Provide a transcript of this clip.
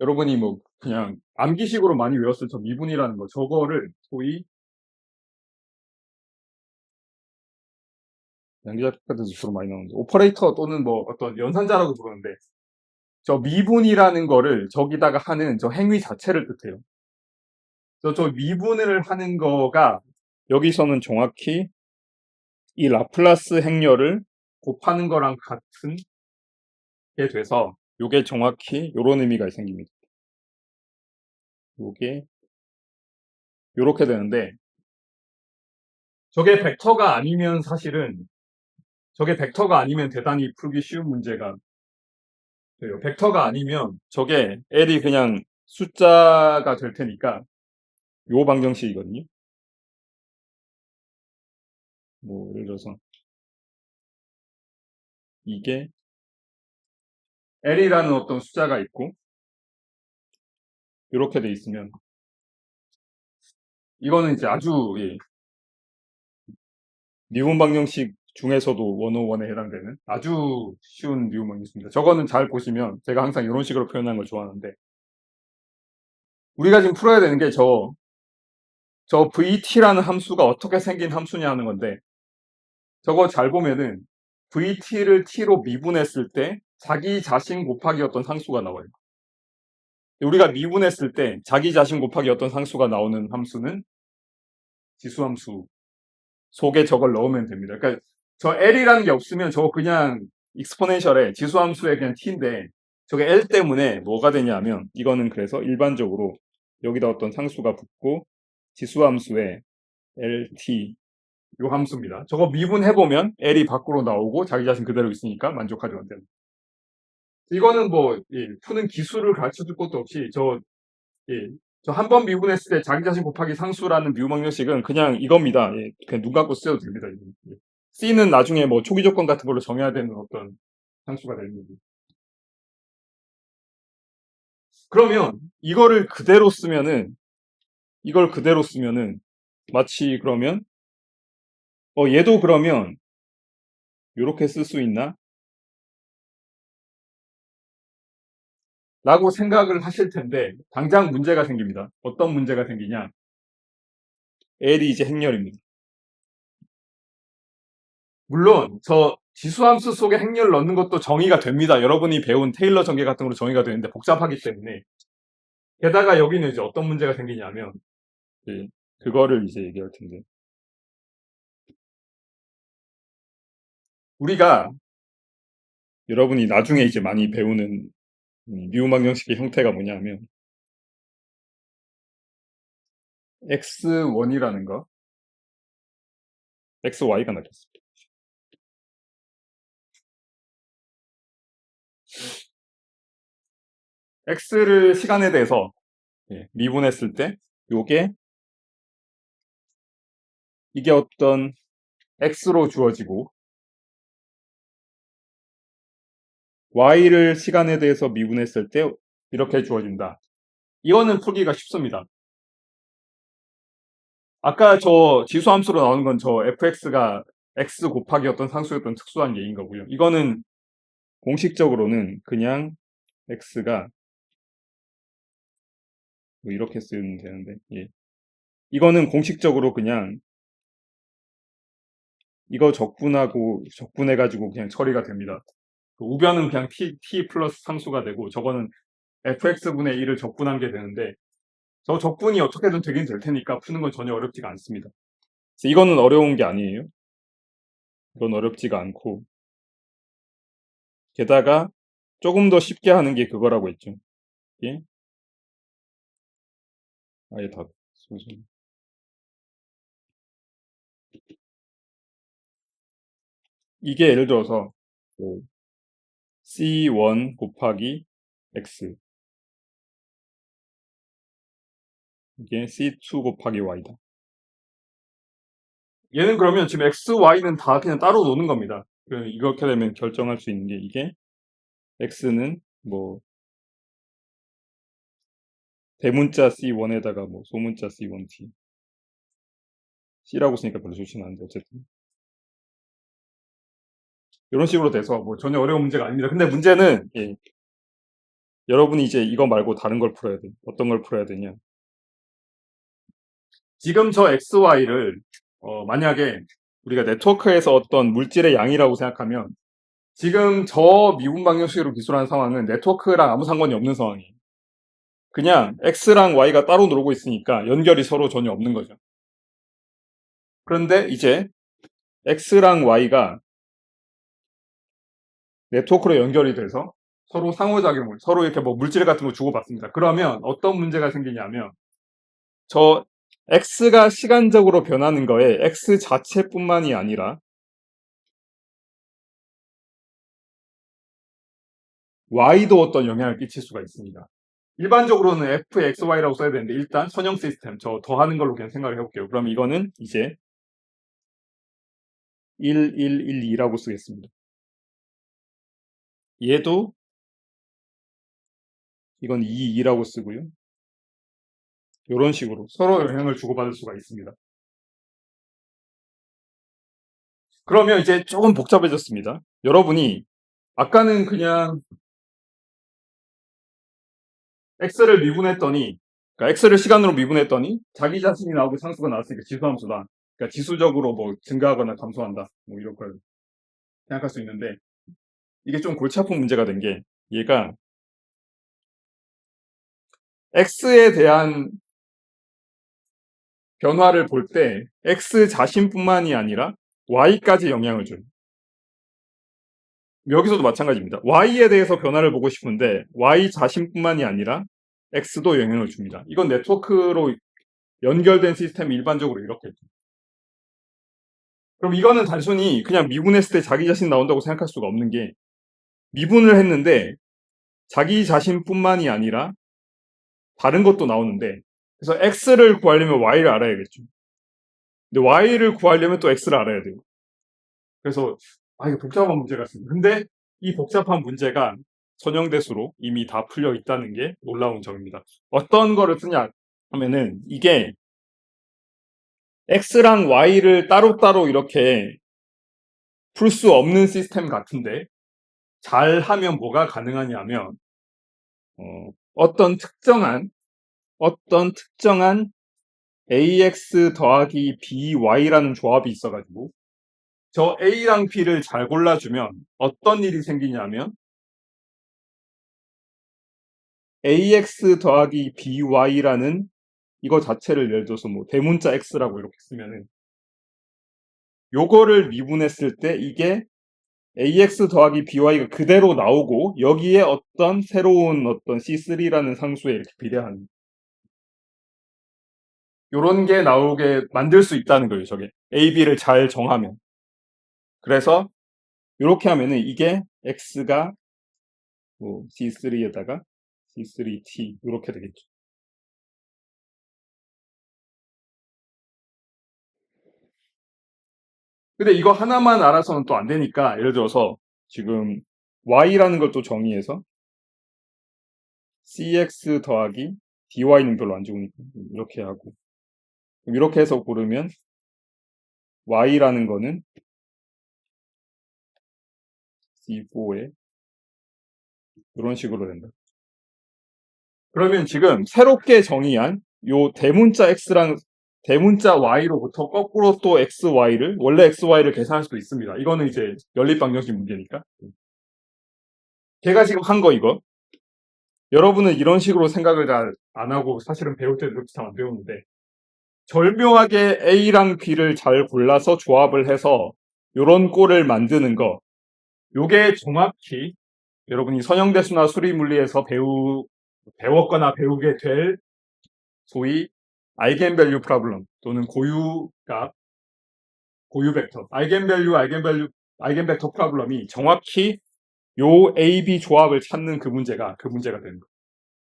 여러분이 뭐 그냥 암기식으로 많이 외웠을 저 미분이라는 거, 저거를 소위 양기작 카드에서 주로 많이 나오는데 오퍼레이터 또는 뭐 어떤 연산자라고 부르는데, 저 미분이라는 거를 저기다가 하는 저 행위 자체를 뜻해요. 저 미분을 하는 거가 여기서는 정확히 이 라플라스 행렬을 곱하는 거랑 같은 게 돼서 요게 정확히 요런 의미가 생깁니다. 요게 요렇게 되는데, 저게 벡터가 아니면 사실은 저게 벡터가 아니면 대단히 풀기 쉬운 문제가 돼요. 벡터가 아니면 저게 L이 그냥 숫자가 될 테니까 요 방정식이거든요. 뭐 예를 들어서 이게 L이라는 어떤 숫자가 있고 이렇게 돼 있으면 이거는 이제 아주 미분 방정식 중에서도 101에 해당되는 아주 쉬운 미분 방정식입니다. 저거는 잘 보시면 제가 항상 이런 식으로 표현하는 걸 좋아하는데, 우리가 지금 풀어야 되는 게 저 vt라는 함수가 어떻게 생긴 함수냐 하는 건데, 저거 잘 보면은 vt를 t로 미분했을 때 자기 자신 곱하기 어떤 상수가 나와요. 우리가 미분했을 때 자기 자신 곱하기 어떤 상수가 나오는 함수는 지수함수 속에 저걸 넣으면 됩니다. 그러니까 저 L이라는 게 없으면 저거 그냥 익스포넨셜에 지수함수의 그냥 t인데, 저게 L 때문에 뭐가 되냐면 이거는 그래서 일반적으로 여기다 어떤 상수가 붙고 지수함수에 LT 요 함수입니다. 저거 미분해보면 L이 밖으로 나오고 자기 자신 그대로 있으니까 만족하죠. 이거는 뭐 푸는 기술을 가르쳐 줄 것도 없이 저 한 번 미분했을 때 자기 자신 곱하기 상수라는 미분 방정식은 그냥 이겁니다. 그냥 눈 감고 쓰셔도 됩니다. C는 나중에 뭐 초기 조건 같은 걸로 정해야 되는 어떤 상수가 되는 거죠. 그러면 이걸 그대로 쓰면은 마치 그러면 얘도 그러면 이렇게 쓸 수 있나? 라고 생각을 하실 텐데 당장 문제가 생깁니다. 어떤 문제가 생기냐? L이 이제 행렬입니다. 물론 저 지수함수 속에 행렬을 넣는 것도 정의가 됩니다. 여러분이 배운 테일러 전개 같은 걸로 정의가 되는데 복잡하기 때문에. 게다가 여기는 이제 어떤 문제가 생기냐면 그거를 이제 얘기할 텐데, 우리가 여러분이 나중에 이제 많이 배우는 미분 방정식의 형태가 뭐냐면 x1이라는 거, xy가 나겠습니다. x를 시간에 대해서 미분했을 때 이게 어떤 x로 주어지고 y를 시간에 대해서 미분했을 때 이렇게 주어진다. 이거는 풀기가 쉽습니다. 아까 저 지수함수로 나오는 건 저 fx가 x 곱하기 어떤 상수였던 특수한 예인 거고요. 이거는 공식적으로는 그냥 x가 뭐 이렇게 쓰면 되는데, 이거는 공식적으로 그냥 이거 적분해가지고 그냥 처리가 됩니다. 우변은 그냥 t 플러스 상수가 되고 저거는 fx분의 1을 적분한 게 되는데, 저 적분이 어떻게든 되긴 될 테니까 푸는 건 전혀 어렵지가 않습니다. 이거는 어려운 게 아니에요. 이건 어렵지가 않고, 게다가 조금 더 쉽게 하는 게 그거라고 했죠. 예? 아예 다 소송. 이게 예를 들어서 C1 곱하기 X, 이게 C2 곱하기 Y다. 얘는 그러면 지금 X, Y는 다 그냥 따로 노는 겁니다. 이렇게 되면 결정할 수 있는 게 이게 X는 뭐 대문자 C1에다가 뭐 소문자 C1T, C라고 쓰니까 별로 좋지는 않은데 어쨌든 이런 식으로 돼서 뭐 전혀 어려운 문제가 아닙니다. 근데 문제는 여러분이 이제 이거 말고 다른 걸 풀어야 돼. 어떤 걸 풀어야 되냐. 지금 저 XY를 만약에 우리가 네트워크에서 어떤 물질의 양이라고 생각하면 지금 저 미분 방정식으로 기술한 상황은 네트워크랑 아무 상관이 없는 상황이에요. 그냥 X랑 Y가 따로 놀고 있으니까 연결이 서로 전혀 없는 거죠. 그런데 이제 X랑 Y가 네트워크로 연결이 돼서 서로 상호작용을, 서로 이렇게 뭐 물질 같은 거 주고받습니다. 그러면 어떤 문제가 생기냐면 저 X가 시간적으로 변하는 거에 X 자체뿐만이 아니라 Y도 어떤 영향을 끼칠 수가 있습니다. 일반적으로는 fxy라고 써야 되는데 일단 선형 시스템 저 더하는 걸로 그냥 생각을 해볼게요. 그럼 이거는 이제 1112라고 쓰겠습니다. 얘도 이건 22라고 쓰고요. 이런 식으로 서로 영향을 주고받을 수가 있습니다. 그러면 이제 조금 복잡해졌습니다. 여러분이 아까는 그냥 x를 미분했더니 그러니까 x를 시간으로 미분했더니 자기 자신이 나오고 상수가 나왔으니까 지수함수다. 그러니까 지수적으로 뭐 증가하거나 감소한다. 뭐 이런 걸 생각할 수 있는데 이게 좀 골치 아픈 문제가 된 게 얘가 x에 대한 변화를 볼 때 x 자신뿐만이 아니라 y까지 영향을 줘요. 여기서도 마찬가지입니다. y에 대해서 변화를 보고 싶은데 y 자신뿐만이 아니라 x도 영향을 줍니다. 이건 네트워크로 연결된 시스템이 일반적으로 이렇게. 그럼 이거는 단순히 그냥 미분했을 때 자기 자신 나온다고 생각할 수가 없는 게 미분을 했는데 자기 자신뿐만이 아니라 다른 것도 나오는데 그래서 x를 구하려면 y를 알아야겠죠. 근데 y를 구하려면 또 x를 알아야 돼요. 그래서 이게 복잡한 문제 같습니다. 근데 이 복잡한 문제가 선형대수로 이미 다 풀려 있다는 게 놀라운 점입니다. 어떤 거를 쓰냐 하면은 이게 x랑 y를 따로따로 이렇게 풀 수 없는 시스템 같은데 잘 하면 뭐가 가능하냐면 어떤 특정한 ax 더하기 by라는 조합이 있어가지고 저 a랑 b를 잘 골라주면 어떤 일이 생기냐면 ax 더하기 by라는 이거 자체를 예를 들어서 뭐 대문자 x라고 이렇게 쓰면은 요거를 미분했을 때 이게 ax 더하기 by가 그대로 나오고 여기에 어떤 새로운 어떤 c3라는 상수에 이렇게 비례하는 요런 게 나오게 만들 수 있다는 거예요. 저게 a, b를 잘 정하면. 그래서 이렇게 하면은 이게 x가 뭐 c3에다가 c3t 이렇게 되겠죠. 근데 이거 하나만 알아서는 또 안 되니까 예를 들어서 지금 y라는 걸 또 정의해서 cx 더하기 dy는 별로 안 좋으니까 이렇게 하고 이렇게 해서 고르면 y라는 거는 c4에 이런 식으로 된다. 그러면 지금 새롭게 정의한 요 대문자 x랑 대문자 y로부터 거꾸로 또 xy를 원래 xy를 계산할 수도 있습니다. 이거는 이제 연립방정식 문제니까. 제가 지금 한 거 이거. 여러분은 이런 식으로 생각을 잘 안 하고 사실은 배울 때도 그렇게 잘 안 배우는데 절묘하게 A랑 B를 잘 골라서 조합을 해서 요런 꼴을 만드는 거 요게 정확히 여러분이 선형대수나 수리물리에서 배웠거나 배우게 될 소위 아이겐밸류 프로블럼 또는 고유값, 고유벡터, 아이겐벡터 프로블럼이 정확히 요 A, B 조합을 찾는 그 문제가 되는 거예요.